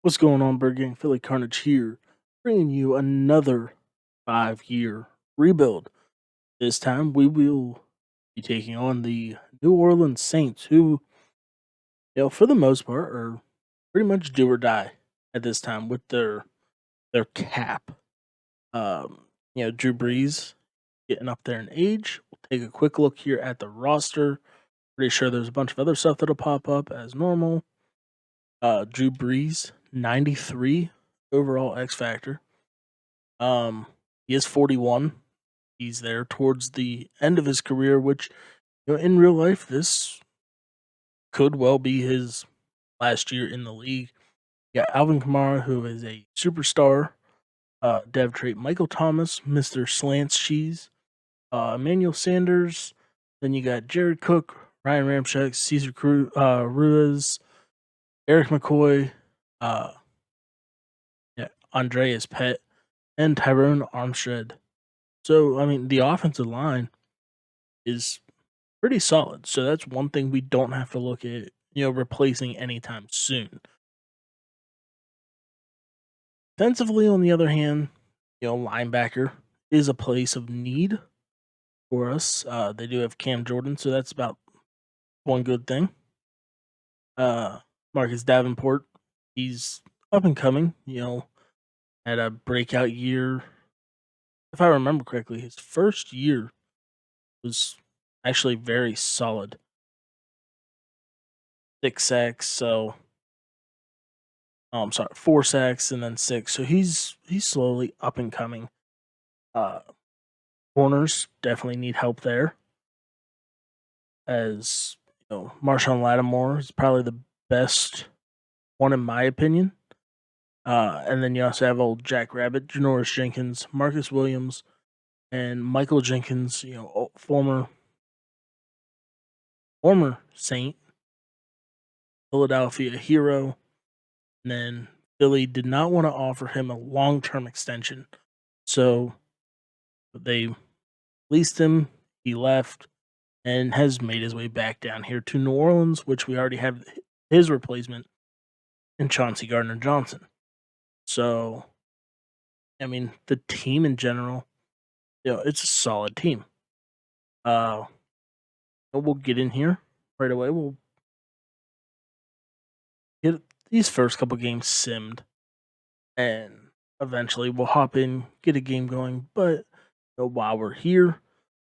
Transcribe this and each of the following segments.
What's going on, Bird Gang? Philly Carnage here, bringing you another 5-year rebuild. This time, we will be taking on the New Orleans Saints, who, for the most part, are pretty much do or die at this time with their cap. Drew Brees getting up there in age. We'll take a quick look here at the roster. Pretty sure there's a bunch of other stuff that'll pop up as normal. Drew Brees, 93 overall X Factor. He is 41. He's there towards the end of his career, which in real life, this could well be his last year in the league. Yeah, Alvin Kamara, who is a superstar. Dev trait Michael Thomas, Mr. Slants Cheese, Emmanuel Sanders. Then you got Jared Cook, Ryan Ramczyk, Cesar Ruiz, Eric McCoy, uh, Andreas Pett, and Tyrone Armstead. So, I mean, the offensive line is pretty solid. So that's one thing we don't have to look at, replacing anytime soon. Defensively, on the other hand, linebacker is a place of need for us. They do have Cam Jordan, so that's about one good thing. Marcus Davenport, he's up and coming, had a breakout year. If I remember correctly, his first year was actually very solid. 6 sacks, so I'm sorry, 4 sacks and then 6. So he's slowly up and coming. Corners definitely need help there. As Marshawn Lattimore is probably the best one in my opinion. And then you also have old Jack Rabbit, Janoris Jenkins, Marcus Williams, and Michael Jenkins. Former Saint, Philadelphia hero. And then Philly did not want to offer him a long-term extension, so they leased him. He left and has made his way back down here to New Orleans, which we already have his replacement in Chauncey Gardner-Johnson. So, I mean, the team in general, it's a solid team. We'll get in here right away. We'll get these first couple games simmed, and eventually we'll hop in, get a game going. But while we're here,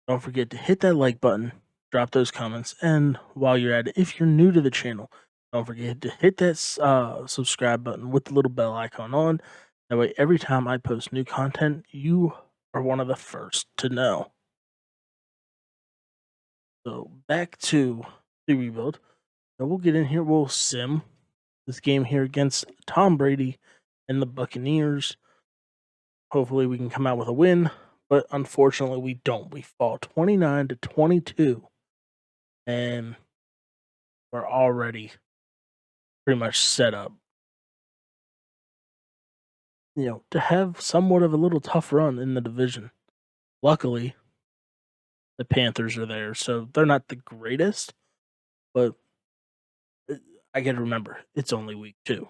don't forget to hit that like button, drop those comments, and while you're at it, if you're new to the channel, don't forget to hit that subscribe button with the little bell icon on. That way, every time I post new content, you are one of the first to know. So back to the rebuild. Now we'll get in here. We'll sim this game here against Tom Brady and the Buccaneers. Hopefully, we can come out with a win. But unfortunately, we don't. We fall 29-22, and we're already pretty much set up, to have somewhat of a little tough run in the division. Luckily, the Panthers are there, so they're not the greatest, but I got to remember, it's only week 2.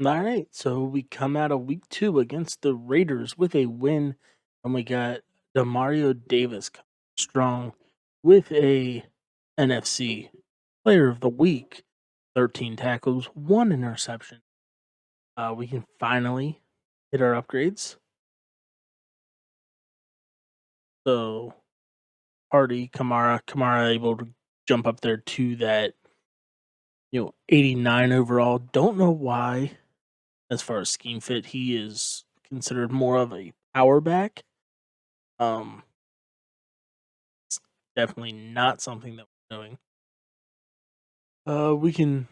All right, so we come out of week 2 against the Raiders with a win, and we got Demario Davis strong with a NFC Player of the Week, 13 tackles, 1 interception. We can finally hit our upgrades. So Hardy, Kamara able to jump up there to that, 89 overall. Don't know why, as far as scheme fit, he is considered more of a power back. It's definitely not something that we're doing. We can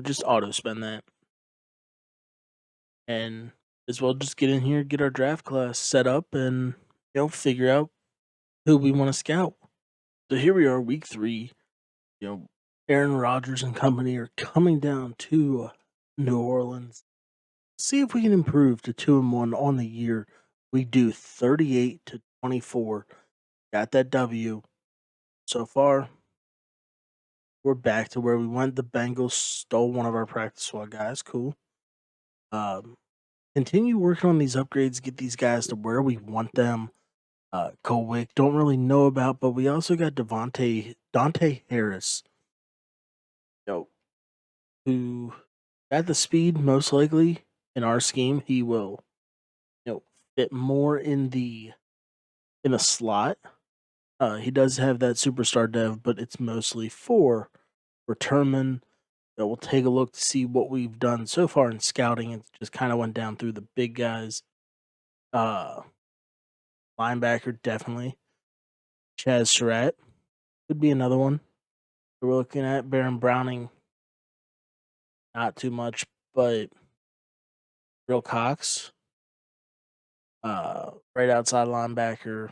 just auto spend that, and as well just get in here, get our draft class set up, and figure out who we want to scout. So here we are, week 3. Aaron Rodgers and company are coming down to New Orleans. See if we can improve to 2-1 on the year. We do 38-24. Got that W so far. we're back to where we went. The Bengals stole one of our practice squad guys. Cool. Um, Continue working on these upgrades, get these guys to where we want them. Cole Wick, don't really know about, but we also got Dante Harris, you know, who at the speed most likely in our scheme he will, fit more in the slot. He does have that superstar dev, but it's mostly for returnmen. We'll take a look to see what we've done so far in scouting. It just kind of went down through the big guys. Uh, Linebacker definitely. Chaz Surratt could be another one. We're looking at Baron Browning, not too much, but Real Cox, right outside linebacker.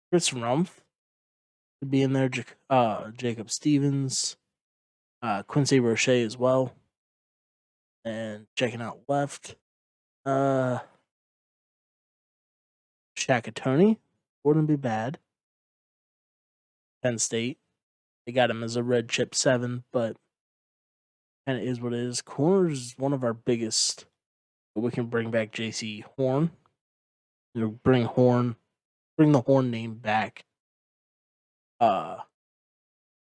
Chris Rumpf could be in there. Jacob Stevens, Quincy Roche as well. And checking out left, Shakatoni wouldn't be bad. Penn State, they got him as a red chip 7, but kind of is what it is. Corners is one of our biggest. But we can bring back JC Horn. Bring the Horn name back to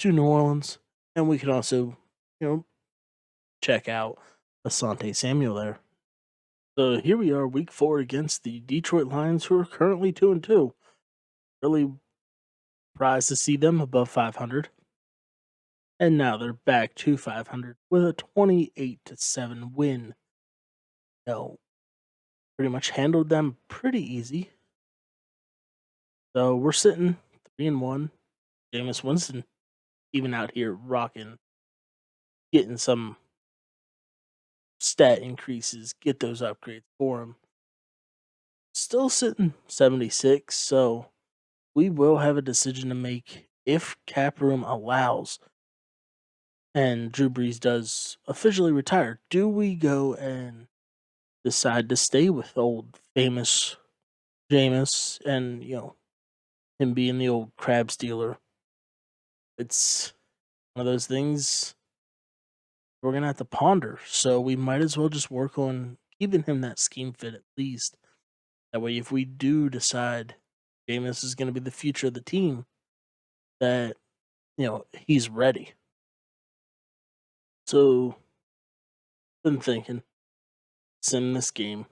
New Orleans. And we can also, check out Asante Samuel there. So here we are, week 4 against the Detroit Lions, who are currently 2-2. Really surprised to see them above 500. And now they're back to 500 with a 28-7 win. Pretty much handled them pretty easy. So we're sitting 3-1. Jameis Winston even out here rocking, getting some stat increases, get those upgrades for him. Still sitting 76, so we will have a decision to make if cap room allows and Drew Brees does officially retire. Do we go and decide to stay with old famous Jameis and, him being the old crab stealer? It's one of those things we're going to have to ponder. So we might as well just work on keeping him that scheme fit at least. That way, if we do decide Jameis is going to be the future of the team, that, he's ready. So, been thinking, sim this game,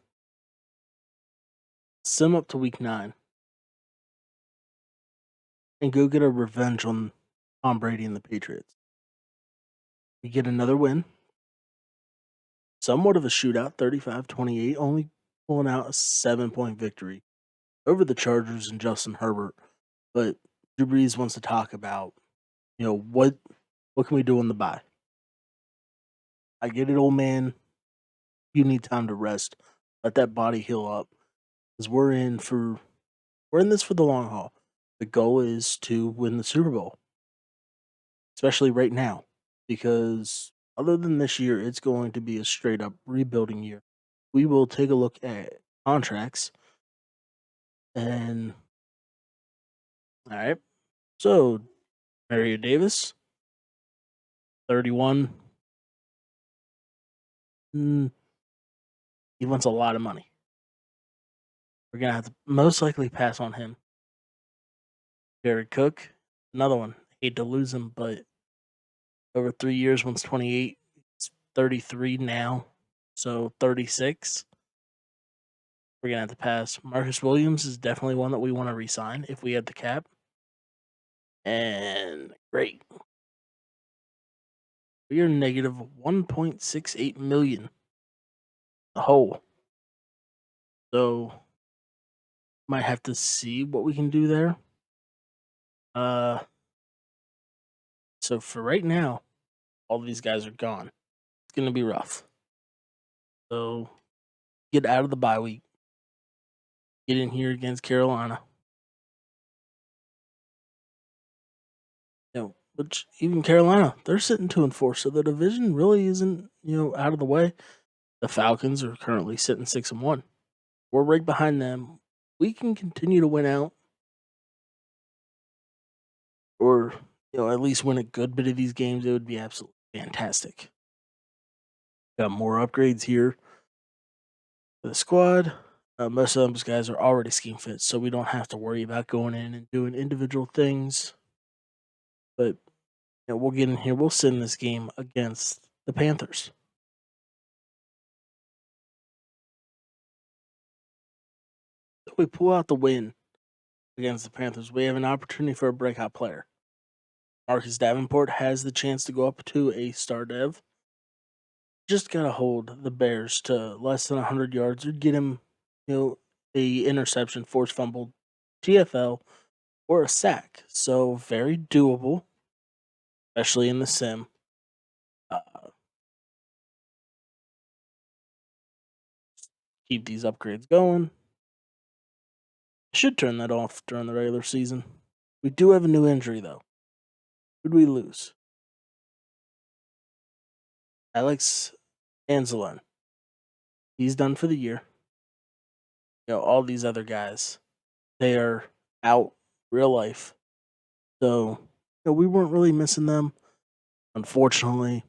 sim up to week 9, and go get a revenge on Tom Brady and the Patriots. We get another win, somewhat of a shootout, 35-28, only pulling out a 7-point victory over the Chargers and Justin Herbert. But Drew Brees wants to talk about, what can we do on the bye? I get it, old man. You need time to rest. Let that body heal up. Because we're in this for the long haul. The goal is to win the Super Bowl. Especially right now. Because other than this year, it's going to be a straight up rebuilding year. We will take a look at contracts. And all right. So Mario Davis, 31. He wants a lot of money. We're going to have to most likely pass on him. Jared Cook, another one. Hate to lose him, but over 3 years, one's 28. It's 33 now. So 36. We're going to have to pass. Marcus Williams is definitely one that we want to re-sign if we had the cap. And great. We are negative 1.68 million. The whole. So might have to see what we can do there. So for right now, all these guys are gone. It's gonna be rough. So get out of the bye week. Get in here against Carolina. Which even Carolina, they're sitting 2-4, so the division really isn't, out of the way. The Falcons are currently sitting 6-1. We're right behind them. We can continue to win out. Or, at least win a good bit of these games, it would be absolutely fantastic. Got more upgrades here for the squad. Most of those guys are already scheme fit, so we don't have to worry about going in and doing individual things. But we'll get in here. We'll send this game against the Panthers. If we pull out the win against the Panthers, we have an opportunity for a breakout player. Marcus Davenport has the chance to go up to a star dev. Just gotta hold the Bears to less than 100 yards or get him, a interception, forced fumble, TFL, or a sack. So very doable, especially in the sim. Uh, keep these upgrades going. Should turn that off during the regular season. We do have a new injury though. Who did we lose? Alex Anzalone. He's done for the year. All these other guys, they are out real life. So, we weren't really missing them. Unfortunately,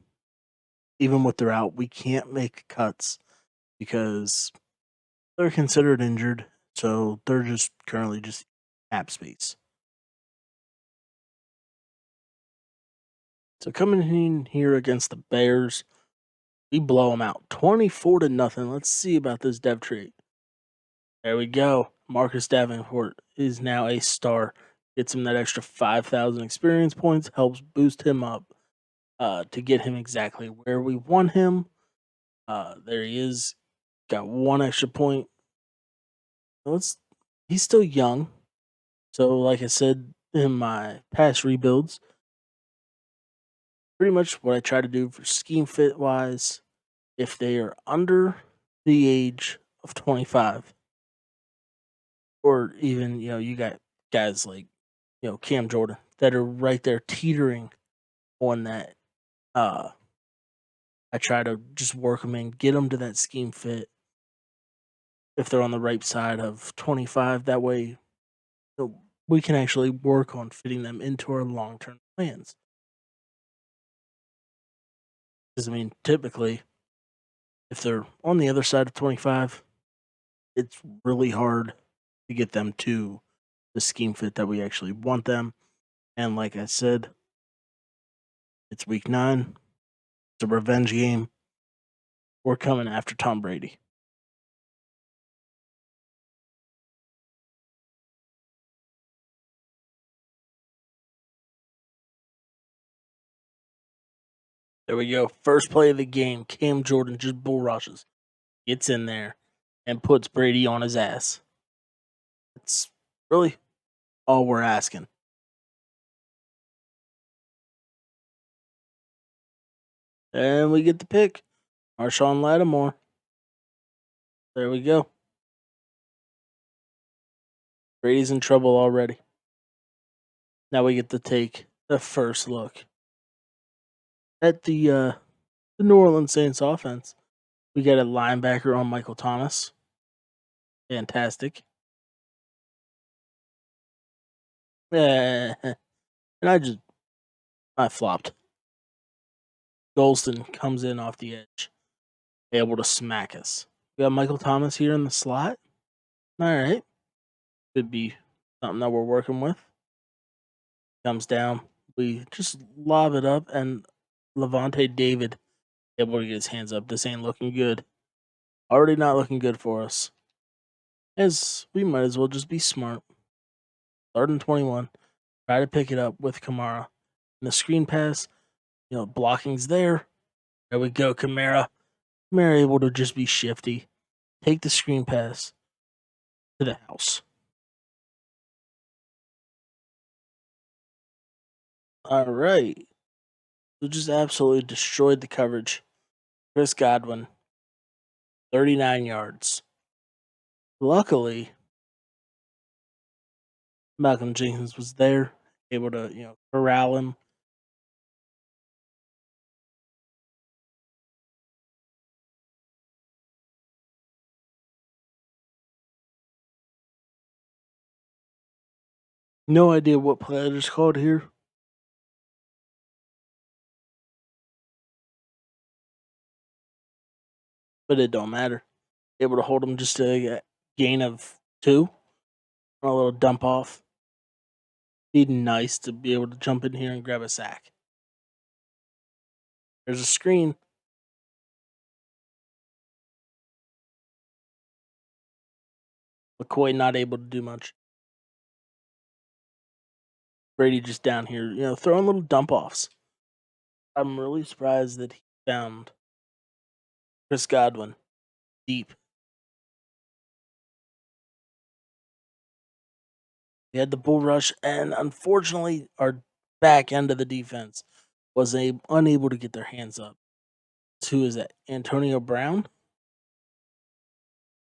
even with their out, we can't make cuts because they're considered injured. So they're just currently just cap space. So coming in here against the Bears, we blow them out 24-0. Let's see about this dev trait. There we go. Marcus Davenport is now a star. Gets him that extra 5,000 experience points, helps boost him up to get him exactly where we want him. There he is. Got one extra point. He's still young. So, like I said in my past rebuilds, pretty much what I try to do for scheme fit wise, if they are under the age of 25, or even, you got guys like, Cam Jordan that are right there teetering on that. I try to just work them in, get them to that scheme fit if they're on the right side of 25. That way, we can actually work on fitting them into our long term plans. Because, typically, if they're on the other side of 25, it's really hard to get them to the scheme fit that we actually want them. And like I said, it's week 9. It's a revenge game. We're coming after Tom Brady. There we go. First play of the game. Cam Jordan just bull rushes, gets in there, and puts Brady on his ass. It's really all we're asking. And we get the pick. Marshawn Lattimore. There we go. Brady's in trouble already. Now we get to take the first look at the New Orleans Saints offense. We got a linebacker on Michael Thomas. Fantastic. And I flopped. Golston comes in off the edge, able to smack us. We got Michael Thomas here in the slot. All right. Could be something that we're working with. Comes down. We just lob it up, and Levante David able to get his hands up. This ain't looking good. Already not looking good for us. As we might as well just be smart. Third and 21. Try to pick it up with Kamara. And the screen pass, blocking's there. There we go, Kamara. Kamara able to just be shifty. Take the screen pass to the house. All right. So just absolutely destroyed the coverage. Chris Godwin, 39 yards. Luckily, Malcolm Jenkins was there, able to, corral him. No idea what play I just called here. but it don't matter. Able to hold him just a gain of 2 on a little dump off. Be nice to be able to jump in here and grab a sack. There's a screen. McCoy not able to do much. Brady just down here, throwing little dump offs. I'm really surprised that he found Chris Godwin deep. We had the bull rush, and unfortunately, our back end of the defense was unable to get their hands up. Who is that? Antonio Brown?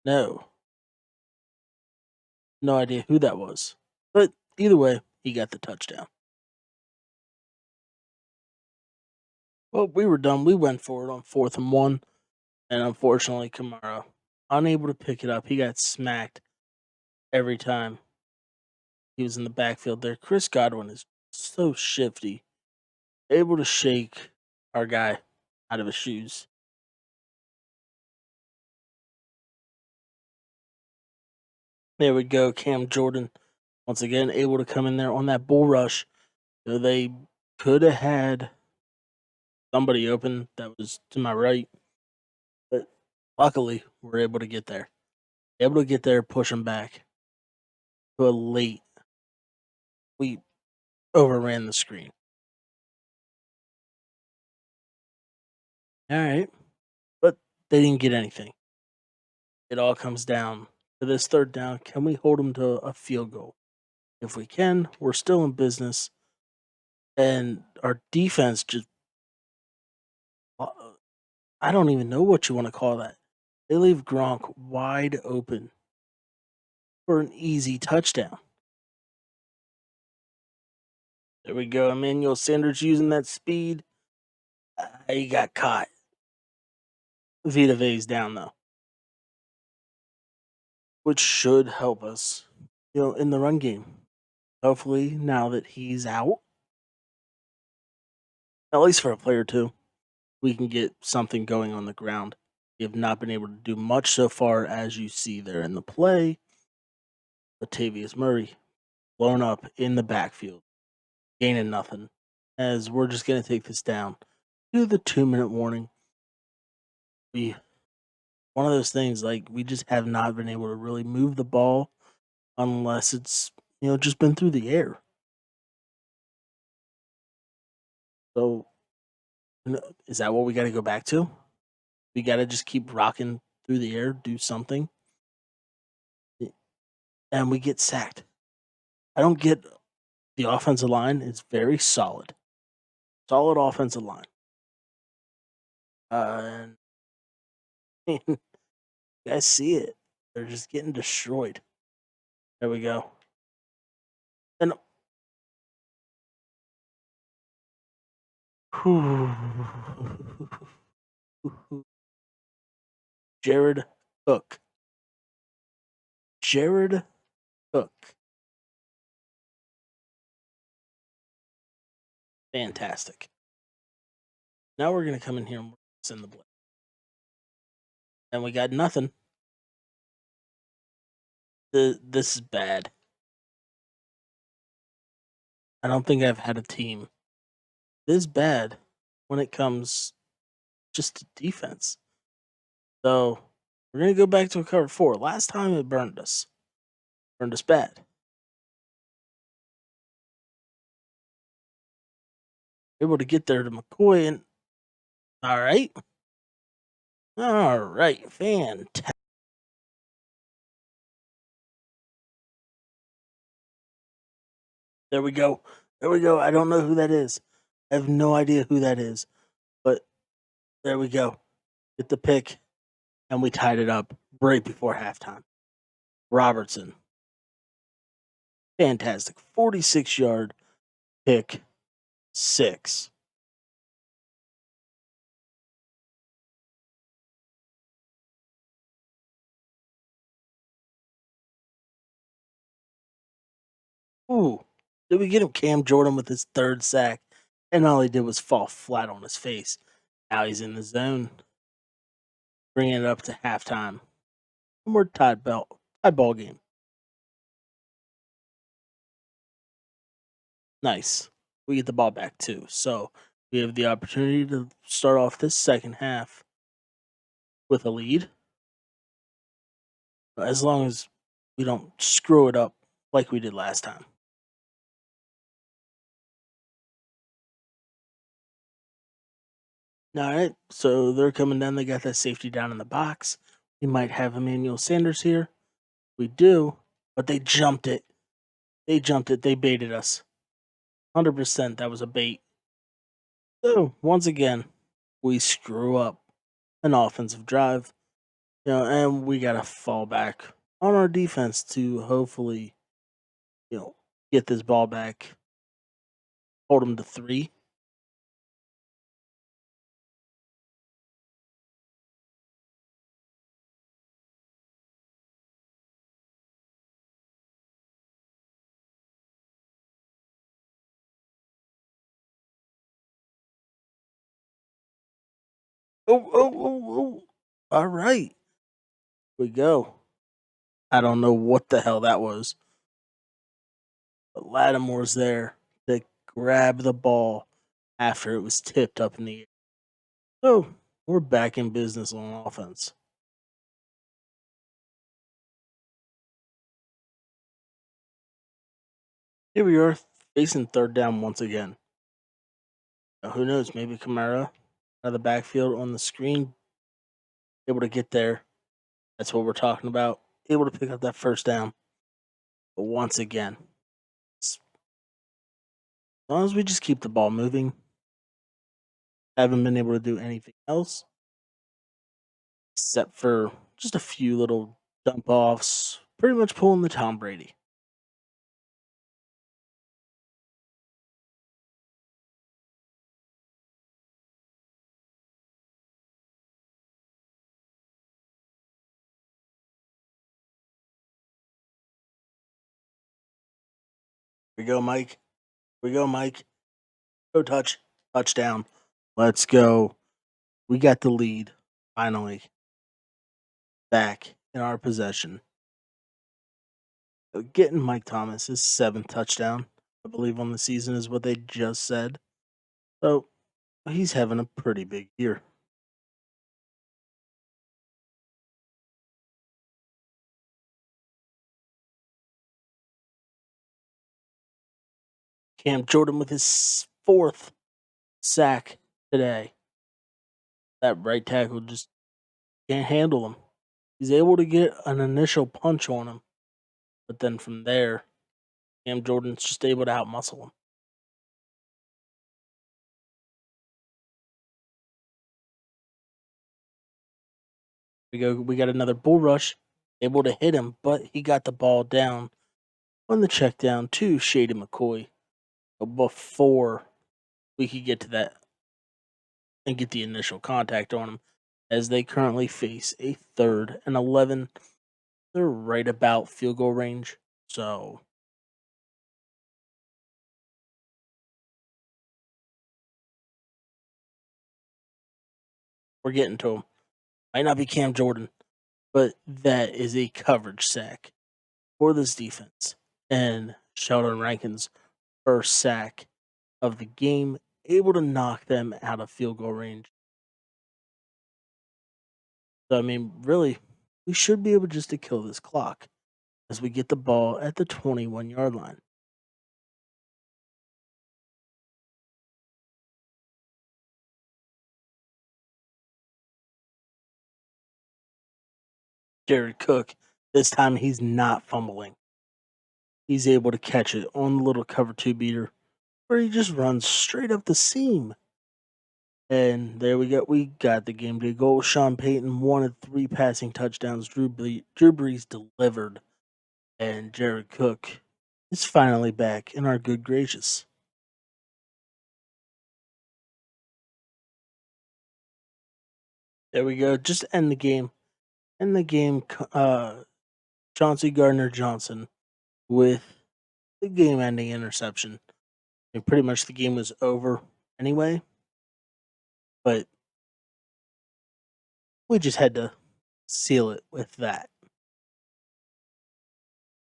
No. No idea who that was. But either way, he got the touchdown. Well, we were done. We went for it on 4th and 1. And unfortunately, Kamara, unable to pick it up. He got smacked every time he was in the backfield there. Chris Godwin is so shifty, able to shake our guy out of his shoes. There we go. Cam Jordan, once again, able to come in there on that bull rush. They could have had somebody open that was to my right, but luckily, we're able to get there. Able to get there, push him back to a late. We overran the screen. All right. But they didn't get anything. It all comes down to this 3rd down. Can we hold them to a field goal? If we can, we're still in business. And our defense just, I don't even know what you want to call that. They leave Gronk wide open for an easy touchdown. There we go. Emmanuel Sanders using that speed. He got caught. Vita Vea's down, though, which should help us, in the run game. Hopefully, now that he's out, at least for a play or two, we can get something going on the ground. We have not been able to do much so far, as you see there in the play. Latavius Murray blown up in the backfield, gaining nothing, as we're just going to take this down to the 2-minute warning. One of those things, like, we just have not been able to really move the ball unless it's, just been through the air. So, is that what we got to go back to? We got to just keep rocking through the air, do something, and we get sacked. I don't get the offensive line is very solid. Solid offensive line. And you guys see it. They're just getting destroyed. There we go. And Jared Cook. Jared Cook. Fantastic. Now we're going to come in here and send the blitz. And we got nothing. This is bad. I don't think I've had a team this bad when it comes just to defense. So we're going to go back to a cover 4. Last time it burned us. Burned us bad. Able to get there to McCoy and all right. All right, fantastic. There we go. There we go. I don't know who that is. I have no idea who that is. But there we go. Get the pick. And we tied it up right before halftime. Robertson. Fantastic. 46-yard pick 6. Ooh. Did we get him Cam Jordan with his 3rd sack? And all he did was fall flat on his face. Now he's in the zone. bringing it up to halftime. And we're tied ball game. Nice. We get the ball back too. So we have the opportunity to start off this second half with a lead, as long as we don't screw it up like we did last time. All right. So they're coming down. They got that safety down in the box. We might have Emmanuel Sanders here. We do, but they jumped it. They jumped it. They baited us. 100% that was a bait. So once again, we screw up an offensive drive, and we got to fall back on our defense to hopefully, you know, get this ball back, hold them to 3. Oh. All right. We go. I don't know what the hell that was, but Lattimore's there to grab the ball after it was tipped up in the air. So we're back in business on offense. Here we are facing third down once again. Now, who knows? Maybe Kamara out of the backfield on the screen, able to get there. That's what we're talking about. Able to pick up that first down. But once again, as long as we just keep the ball moving, haven't been able to do anything else except for just a few little dump offs, pretty much pulling the Tom Brady. We go, Mike. We go, Mike. Go touchdown. Let's go. We got the lead finally back in our possession. Getting Mike Thomas his 7th touchdown, I believe, on the season is what they just said. So he's having a pretty big year. Cam Jordan with his 4th sack today. That right tackle just can't handle him. He's able to get an initial punch on him, but then from there, Cam Jordan's just able to outmuscle him. We got another bull rush, able to hit him, but he got the ball down on the check down to Shady McCoy before we could get to that and get the initial contact on him, as they currently face a 3rd and 11. They're right about field goal range, so we're getting to him. Might not be Cam Jordan, but that is a coverage sack for this defense. And Sheldon Rankin's first sack of the game, able to knock them out of field goal range. So, I mean, really, we should be able just to kill this clock as we get the ball at the 21-yard line. Jared Cook, this time he's not fumbling. He's able to catch it on the little cover 2 beater where he just runs straight up the seam. And there we go. We got the game day goal. Sean Payton wanted 3 passing touchdowns. Drew Brees delivered. And Jared Cook is finally back in our good gracious. There we go. Just end the game. End the game. Chauncey Gardner Johnson with the game-ending interception. And pretty much the game was over anyway. But we just had to seal it with that.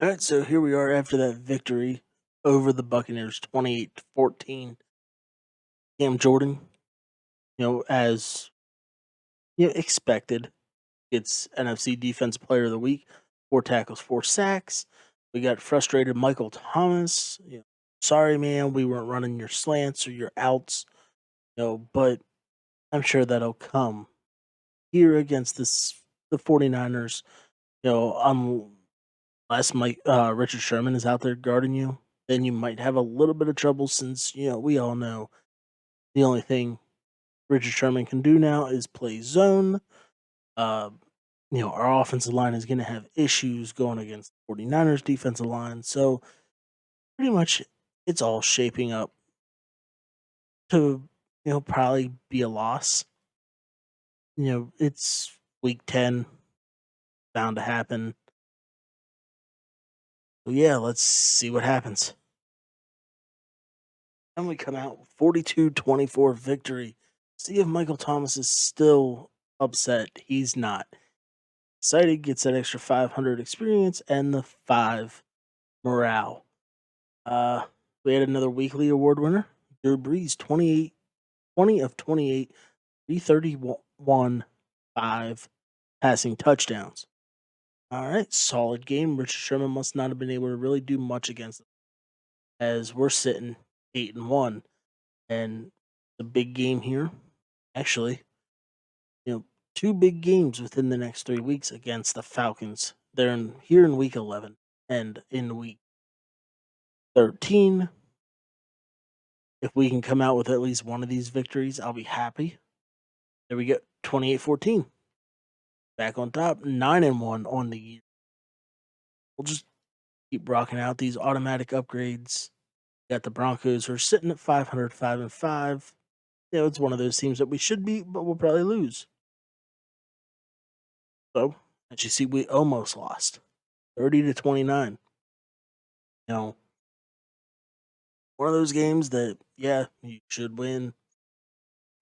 All right, so here we are after that victory over the Buccaneers, 28-14. Cam Jordan, as expected, gets NFC Defense Player of the Week, 4 tackles, 4 sacks. We got frustrated Michael Thomas. Sorry, man, we weren't running your slants or your outs. But I'm sure that'll come here against the 49ers. Unless Richard Sherman is out there guarding you, then you might have a little bit of trouble since we all know the only thing Richard Sherman can do now is play zone. Uh, our offensive line is going to have issues going against the 49ers defensive line. So pretty much it's all shaping up to, probably be a loss. It's week 10, bound to happen. So yeah, let's see what happens. And we come out 42-24 victory. See if Michael Thomas is still upset. He's not. Excited, gets that extra 500 experience and the 5 morale. We had another weekly award winner, Drew Brees, 20 of 28, 331, 5 passing touchdowns. All right, solid game. Richard Sherman must not have been able to really do much against them, as we're sitting 8-1, and the big game here. Actually, 2 big games within the next 3 weeks against the Falcons. They're here in week 11 and in week 13. If we can come out with at least one of these victories, I'll be happy. There we go, 28-14. Back on top, 9-1 on the year. We'll just keep rocking out these automatic upgrades. Got the Broncos who are sitting at 500, 5-5. It's one of those teams that we should beat, but we'll probably lose. So, as you see, we almost lost, 30-29. One of those games that, yeah, you should win,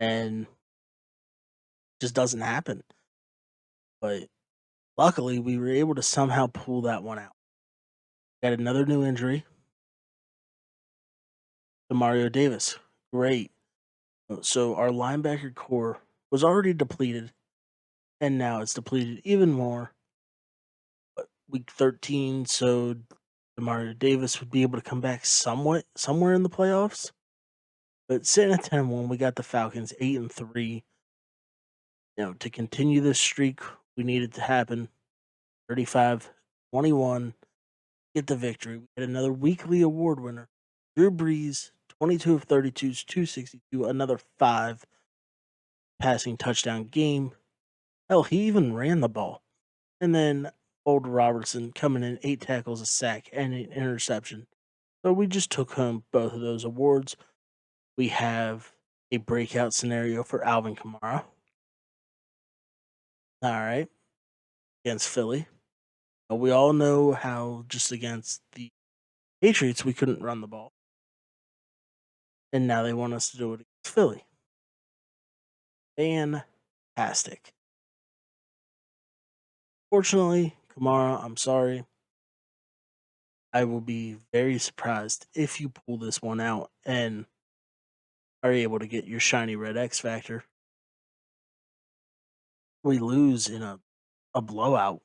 and just doesn't happen. But luckily, we were able to somehow pull that one out. Got another new injury to Mario Davis. Great. So our linebacker core was already depleted, and now it's depleted even more. But week 13, so Mario Davis would be able to come back somewhere in the playoffs. But sitting at 10-1, we got the Falcons 8-3. To continue this streak, we needed to happen. 35-21, get the victory. We had another weekly award winner, Drew Brees, 22 of 32, 262, another 5 passing touchdown game. Hell, he even ran the ball. And then old Robertson coming in 8 tackles, a sack, and an interception. So we just took home both of those awards. We have a breakout scenario for Alvin Kamara. All right. Against Philly. We all know how just against the Patriots we couldn't run the ball. And now they want us to do it against Philly. Fantastic. Fortunately, Kamara, I'm sorry. I will be very surprised if you pull this one out and are able to get your shiny red X factor. We lose in a blowout.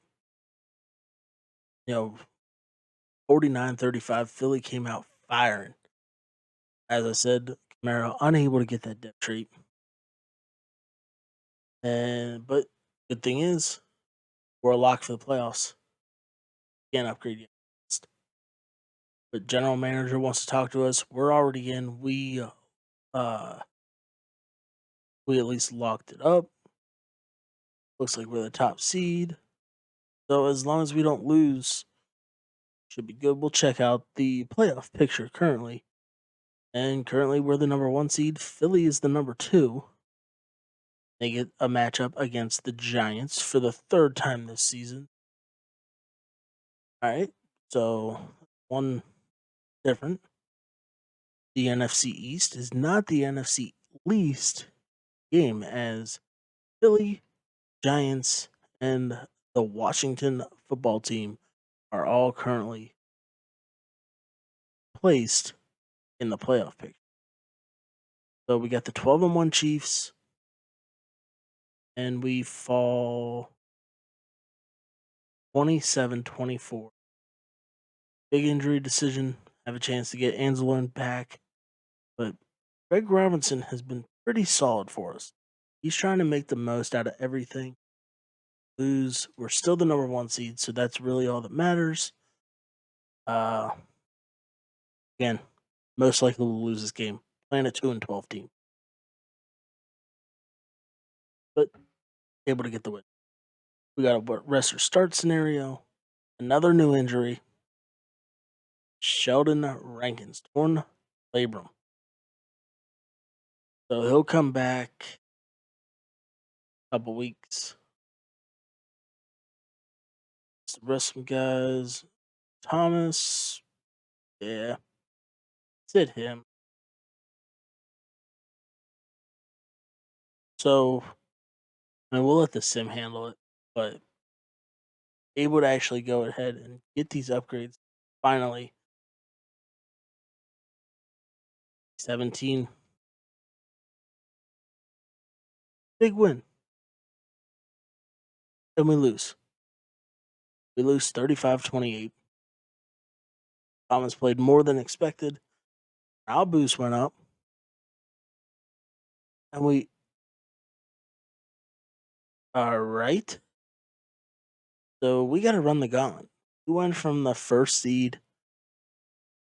49-35, Philly came out firing. As I said, Kamara unable to get that depth trait. But good thing is, we're a lock for the playoffs. Can't upgrade yet. But general manager wants to talk to us. We're already in. We at least locked it up. Looks like we're the top seed. So as long as we don't lose, should be good. We'll check out the playoff picture currently. And currently we're the number 1 seed. Philly is the number 2. They get a matchup against the Giants for the 3rd time this season. All right. So one different. The NFC East is not the NFC least game, as Philly Giants, and the Washington football team are all currently placed in the playoff picture. So we got the 12-1 Chiefs, and we fall 27-24. Big injury decision. Have a chance to get Anzalone back, but Greg Robinson has been pretty solid for us. He's trying to make the most out of everything. Lose. We're still the number 1 seed, so that's really all that matters. Uh, Again, most likely we'll lose this game. Playing a 2-12 team, but able to get the win. We got a rest or start scenario. Another new injury. Sheldon Rankins, torn labrum. So he'll come back a couple weeks. The rest of them guys, Thomas, yeah, it's him. So, I mean, we'll let the sim handle it, but able to actually go ahead and get these upgrades finally. 17. Big win. And we lose. We lose 35-28. Thomas played more than expected. Our boost went up. And we. All right. So we got to run the gauntlet. We went from the first seed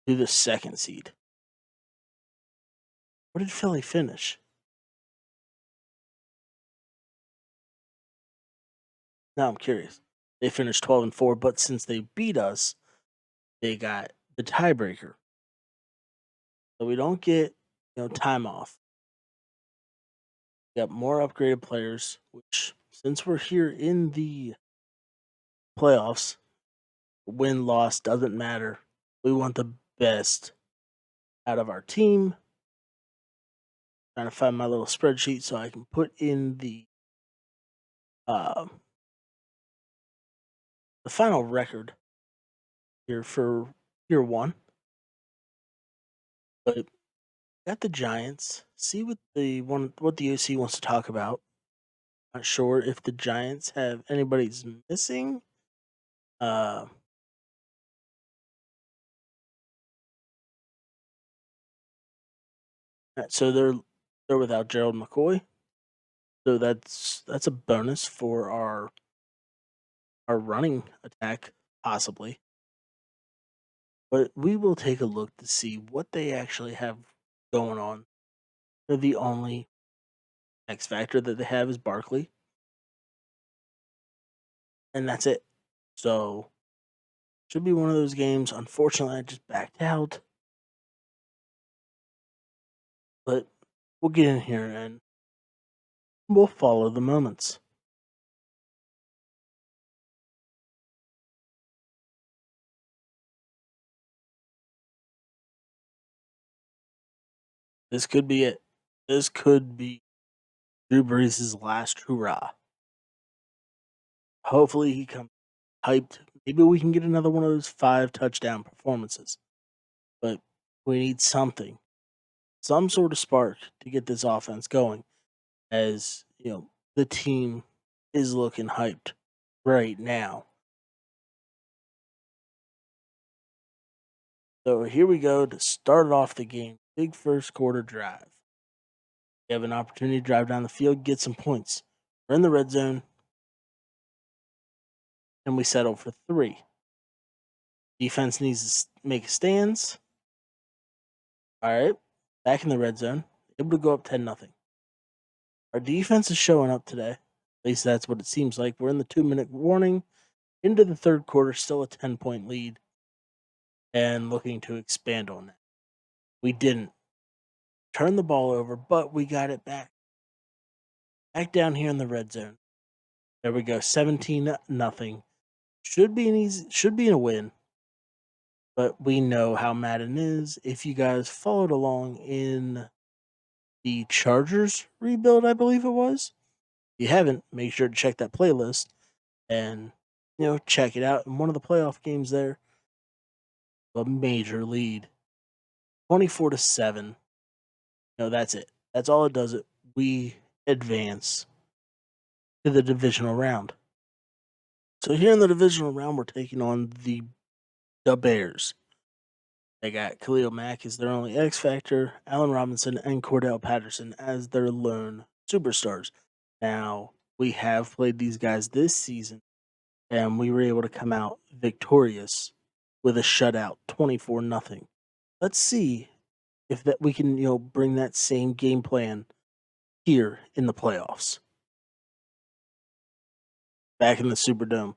to the second seed. Where did Philly finish? Now I'm curious. They finished 12-4, but since they beat us, they got the tiebreaker. So we don't get, time off. We got more upgraded players, which since we're here in the playoffs, win loss doesn't matter. We want the best out of our team. Trying to find my little spreadsheet so I can put in uh, the final record here for year 1. But got the Giants. See what the OC wants to talk about. Not sure if the Giants have anybody's missing. So they're without Gerald McCoy. So that's a bonus for our running attack, possibly. But we will take a look to see what they actually have going on. They're the only X factor that they have is Barkley. And that's it. So should be one of those games. Unfortunately, I just backed out. But we'll get in here and we'll follow the moments. This could be it. This could be Drew Brees' last hurrah. Hopefully he comes hyped. Maybe we can get another one of those 5 touchdown performances. But we need something. Some sort of spark to get this offense going. As, the team is looking hyped right now. So here we go to start off the game. Big first quarter drive. We have an opportunity to drive down the field, get some points. We're in the red zone, and we settle for 3. Defense needs to make stands. All right, back in the red zone, able to go up 10-0. Our defense is showing up today. At least that's what it seems like. We're in the 2-minute warning. Into the third quarter, still a 10-point lead, and looking to expand on that. We didn't turn the ball over, but we got it back. Back down here in the red zone. There we go, 17-0. Should be a win. But we know how Madden is. If you guys followed along in the Chargers rebuild, I believe it was, If you haven't, make sure to check that playlist and check it out. In one of the playoff games there, a major lead, 24-7. That's it. That's all it does. It we advance to the divisional round. So here in the divisional round, we're taking on the Bears. They got Khalil Mack as their only X Factor, Allen Robinson and Cordell Patterson as their lone superstars. Now, we have played these guys this season, and we were able to come out victorious with a shutout, 24-0. Let's see if that we can, bring that same game plan here in the playoffs. Back in the Superdome.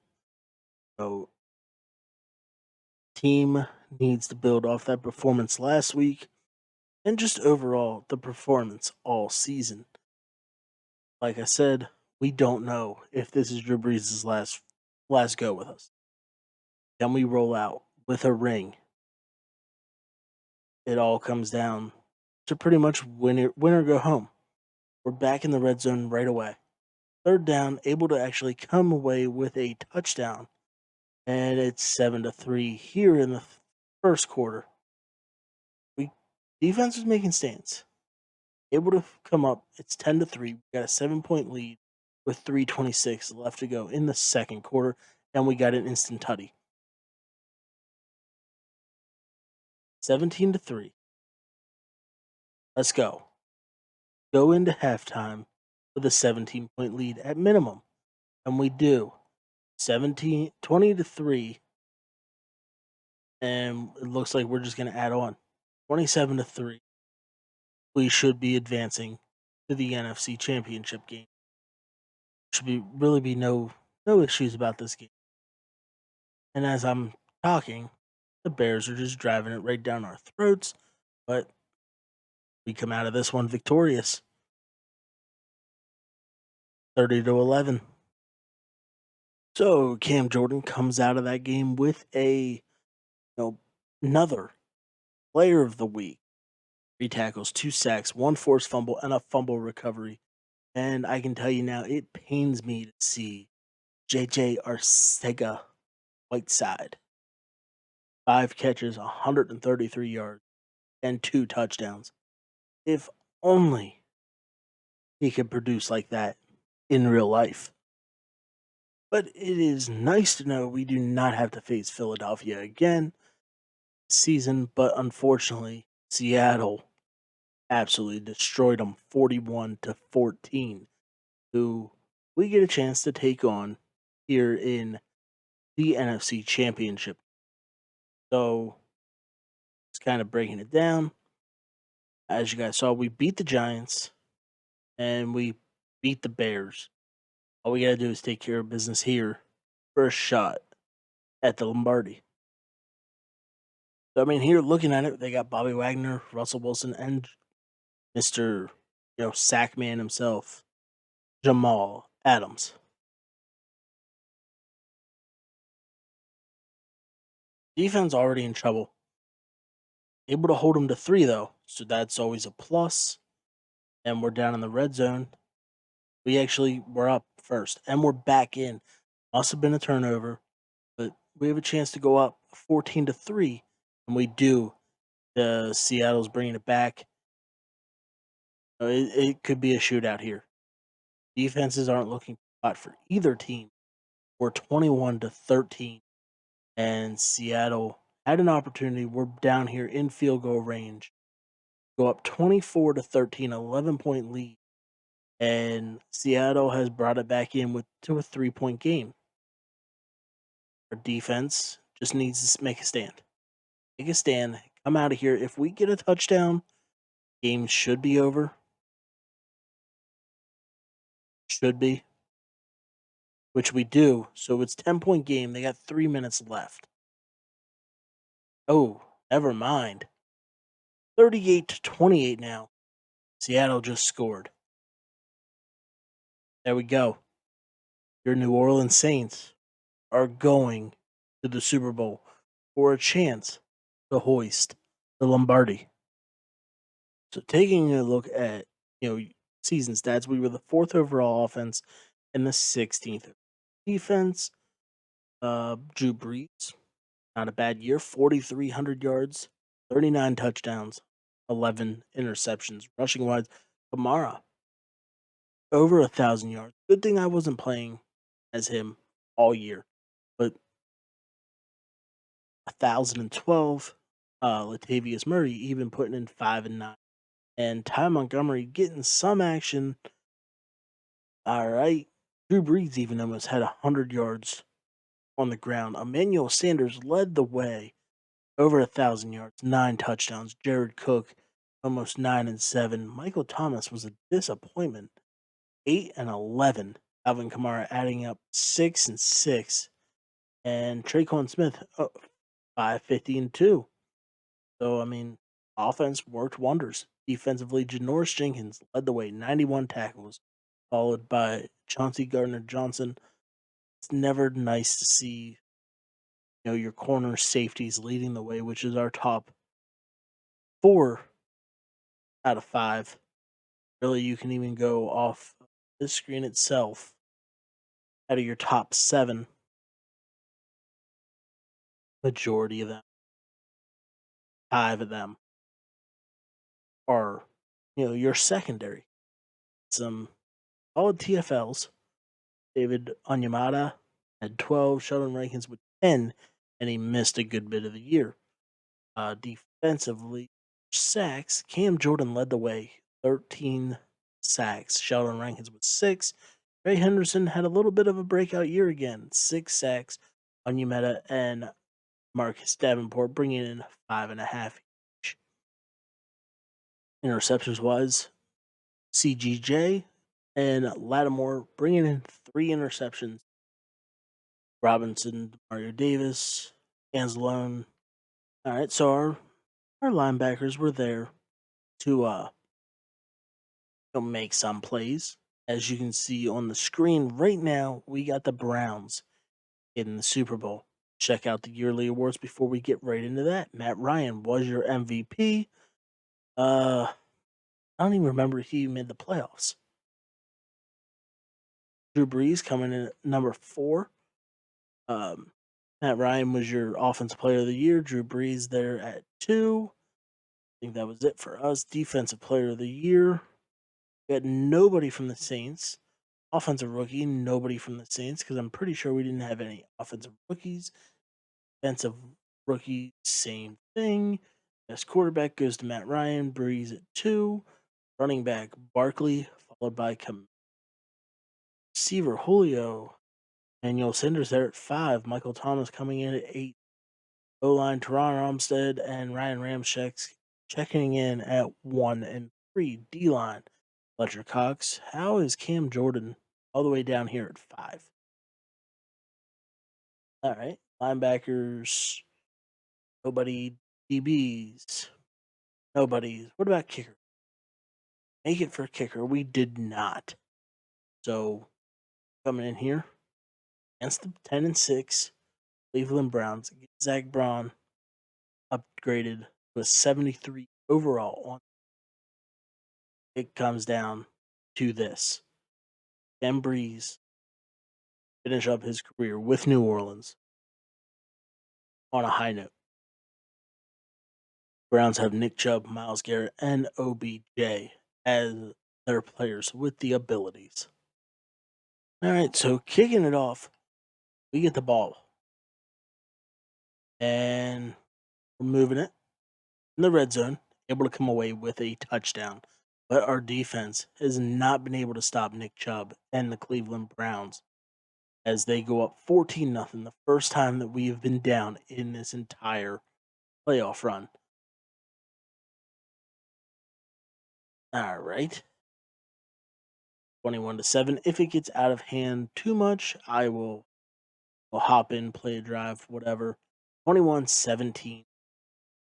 So team needs to build off that performance last week and just overall the performance all season. Like I said, we don't know if this is Drew Brees' last go with us. Can we roll out with a ring? It all comes down to pretty much win or go home. We're back in the red zone right away. Third down, able to actually come away with a touchdown, and it's 7-3 here in the first quarter. We defense is making stands, able to come up. It's 10-3. We got a 7-point lead with 3:26 left to go in the second quarter, and we got an instant tutty. 17-3. Let's go. Go into halftime with a 17-point lead at minimum, and we do. 20-3, and it looks like we're just going to add on 27-3. We should be advancing to the NFC Championship game. Should really be no issues about this game. And as I'm talking, the Bears are just driving it right down our throats, but we come out of this one victorious, 30-11. So Cam Jordan comes out of that game with another player of the week. 3 tackles, 2 sacks, 1 forced fumble, and a fumble recovery. And I can tell you now, it pains me to see JJ Arcega-Whiteside. 5 catches, 133 yards, and 2 touchdowns. If only he could produce like that in real life. But it is nice to know we do not have to face Philadelphia again this season, but unfortunately, Seattle absolutely destroyed them 41-14, who we get a chance to take on here in the NFC Championship. So, it's kind of breaking it down. As you guys saw, we beat the Giants and we beat the Bears. All we got to do is take care of business here for a shot at the Lombardi. So, I mean, here looking at it, they got Bobby Wagner, Russell Wilson, and Mr. Sackman himself, Jamal Adams. Defense already in trouble. Able to hold them to 3, though, so that's always a plus. And we're down in the red zone. We actually were up first, and we're back in. Must have been a turnover, but we have a chance to go up 14-3, and we do. The Seattle's bringing it back. It could be a shootout here. Defenses aren't looking hot for either team. We're 21-13, and Seattle had an opportunity. We're down here in field goal range. Go up 24-13, 11-point lead, and Seattle has brought it back in to a 3-point game. Our defense just needs to make a stand. Make a stand. Come out of here. If we get a touchdown, game should be over. Should be. Which we do. So it's 10-point game. They got 3 minutes left. Oh, never mind. 38-28 now. Seattle just scored. There we go. Your New Orleans Saints are going to the Super Bowl for a chance to hoist the Lombardi. So taking a look at, season stats, we were the 4th overall offense and the 16th defense. Drew Brees, not a bad year, 4,300 yards, 39 touchdowns, 11 interceptions. Rushing wise, Kamara, over 1,000 yards. Good thing I wasn't playing as him all year, but 1,012. Latavius Murray even putting in 5 and 9. And Ty Montgomery getting some action. All right. Drew Brees even almost had 100 yards on the ground. Emmanuel Sanders led the way, over 1,000 yards, 9 touchdowns. Jared Cook, almost 9 and 7. Michael Thomas was a disappointment, 8 and 11. Alvin Kamara adding up 6 and 6. And Traquan Smith, 550 and 2. So, I mean, offense worked wonders. Defensively, Janoris Jenkins led the way, 91 tackles, followed by Chauncey Gardner-Johnson. It's never nice to see, your corner safeties leading the way, which is our top 4 out of 5. Really, you can even go off this screen itself. Out of your top 7, majority of them, 5 of them are, your secondary. Some solid TFLs. David Onyemata had 12, Sheldon Rankins with 10, and he missed a good bit of the year. Defensively, sacks, Cam Jordan led the way, 13 sacks. Sheldon Rankins with 6. Ray Henderson had a little bit of a breakout year again, 6 sacks. Onyemata and Marcus Davenport bringing in 5.5 each. Interceptions wise, CGJ and Lattimore bringing in 3 interceptions. Robinson, Mario Davis, Anzalone. All right, so our linebackers were there to make some plays. As you can see on the screen right now, we got the Browns in the Super Bowl. Check out the yearly awards before we get right into that. Matt Ryan was your MVP. I don't even remember if he made the playoffs. Drew Brees coming in at number 4. Matt Ryan was your offensive player of the year. Drew Brees there at 2. I think that was it for us. Defensive player of the year. We had nobody from the Saints. Offensive rookie, nobody from the Saints, because I'm pretty sure we didn't have any offensive rookies. Defensive rookie, same thing. Best quarterback goes to Matt Ryan. Brees at 2. Running back, Barkley, followed by receiver Julio. Daniel Sanders there at 5. Michael Thomas coming in at 8. O-line, Teron Armstead and Ryan Ramczyk checking in at 1 and 3. D-line, Fletcher Cox. How is Cam Jordan all the way down here at 5? All right. Linebackers, nobody. DBs, nobody. What about kicker? Make it for kicker. We did not. So, coming in here against the 10 and 6 Cleveland Browns, Zach Braun upgraded to a 73 overall. On it comes down to this: Ken Brees finish up his career with New Orleans on a high note. Browns have Nick Chubb, Myles Garrett, and OBJ as their players with the abilities. All right, so kicking it off, we get the ball. And we're moving it in the red zone, able to come away with a touchdown. But our defense has not been able to stop Nick Chubb and the Cleveland Browns as they go up 14-0, the first time that we have been down in this entire playoff run. All right. 21-7. If it gets out of hand too much, I will hop in, play a drive, whatever. 21-17.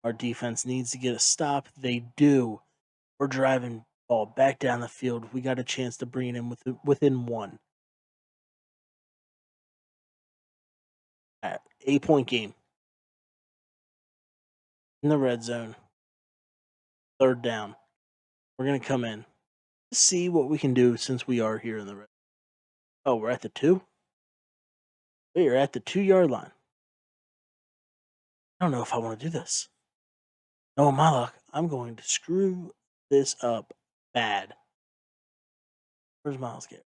Our defense needs to get a stop. They do. We're driving ball back down the field. We got a chance to bring it in within 1. 8-point game. In the red zone. 3rd down. We're going to come in. see what we can do since we are here in the red. Oh, we're at the 2? We are at the 2-yard line. I don't know if I want to do this. No, my luck. I'm going to screw this up bad. Where's Miles Garrett?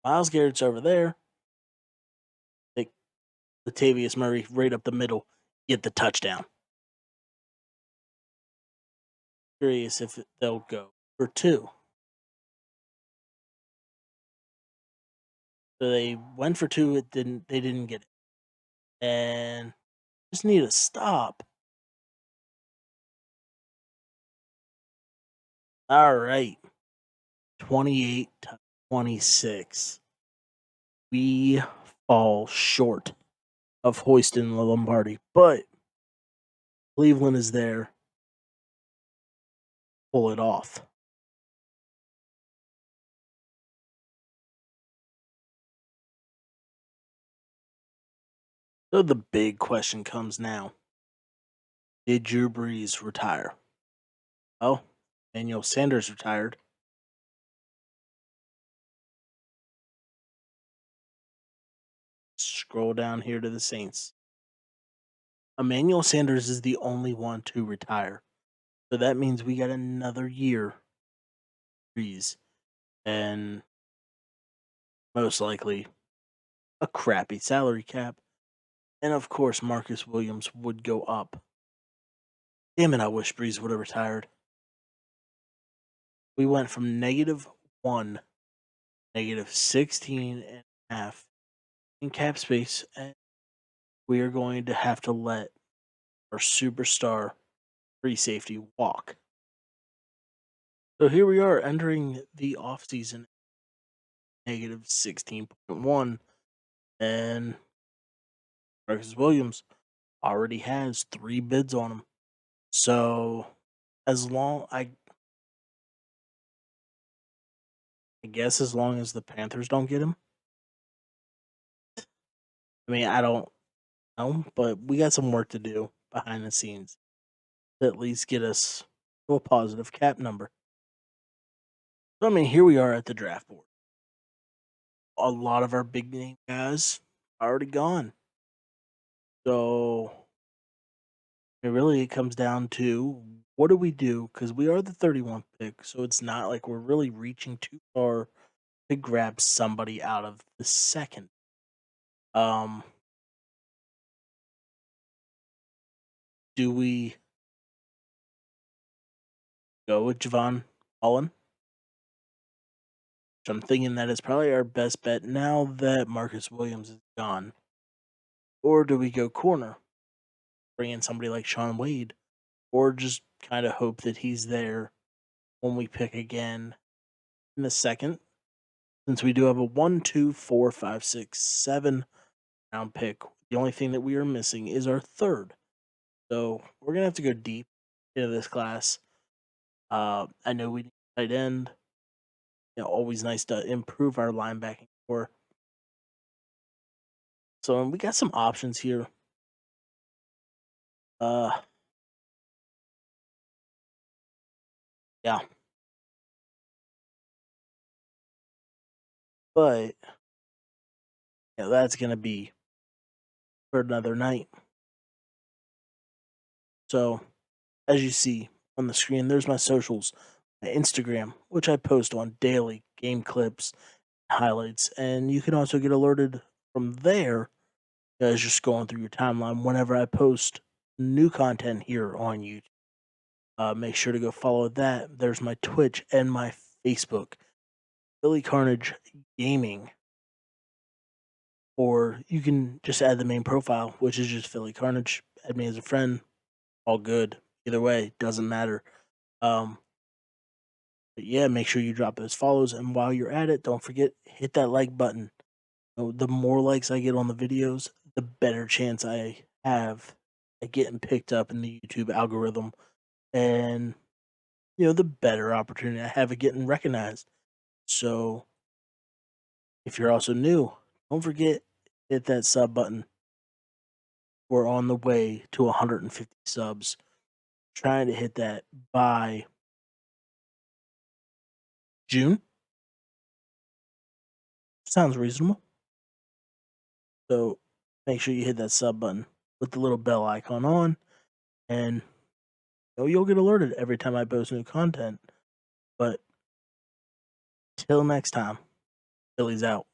Miles Garrett's over there. Take Latavius Murray right up the middle. Get the touchdown. Curious if they'll go for 2. So they went for 2. They didn't get it. And just need a stop. All right. 28-26. We fall short of hoisting the Lombardi, but Cleveland is there. Pull it off. So the big question comes now. Did Drew Brees retire? Oh, Emmanuel Sanders retired. Scroll down here to the Saints. Emmanuel Sanders is the only one to retire. So that means we got another year. Brees. And most likely a crappy salary cap. And of course, Marcus Williams would go up. Damn it, I wish Brees would have retired. We went from -1, -16.5 in cap space, and we are going to have to let our superstar free safety walk. So here we are entering the offseason -16.1, and Marcus Williams already has 3 bids on him. So as long I guess as long as the Panthers don't get him. I mean, I don't know, but we got some work to do behind the scenes to at least get us to a positive cap number. So, I mean, here we are at the draft board. A lot of our big name guys are already gone. So, it comes down to what do we do? Because we are the 31st pick. So, it's not like we're really reaching too far to grab somebody out of the second. Do we go with Javon Holland? Which I'm thinking that is probably our best bet now that Marcus Williams is gone. Or do we go corner? Bring in somebody like Sean Wade? Or just kind of hope that he's there when we pick again in the second? Since we do have a 1, 2, 4, 5, 6, 7 round pick, the only thing that we are missing is our third. So we're going to have to go deep into this class. I know we need a tight end. Always nice to improve our linebacking core. So we got some options here. Yeah. But that's gonna be for another night. So as you see on the screen, there's my socials, my Instagram, which I post on daily game clips, highlights, and you can also get alerted from there as you're scrolling through your timeline whenever I post new content here on YouTube. Make sure to go follow that. There's my Twitch and my Facebook, Billy Carnage Gaming. Or you can just add the main profile, which is just Philly Carnage. Add me as a friend. All good. Either way, doesn't matter. But yeah, make sure you drop those follows. And while you're at it, don't forget, hit that like button. The more likes I get on the videos, the better chance I have at getting picked up in the YouTube algorithm. And, the better opportunity I have at getting recognized. So if you're also new, don't forget, hit that sub button. We're on the way to 150 subs. trying to hit that by June. Sounds reasonable. So make sure you hit that sub button with the little bell icon on, and you'll get alerted every time I post new content. But till next time, Billy's out.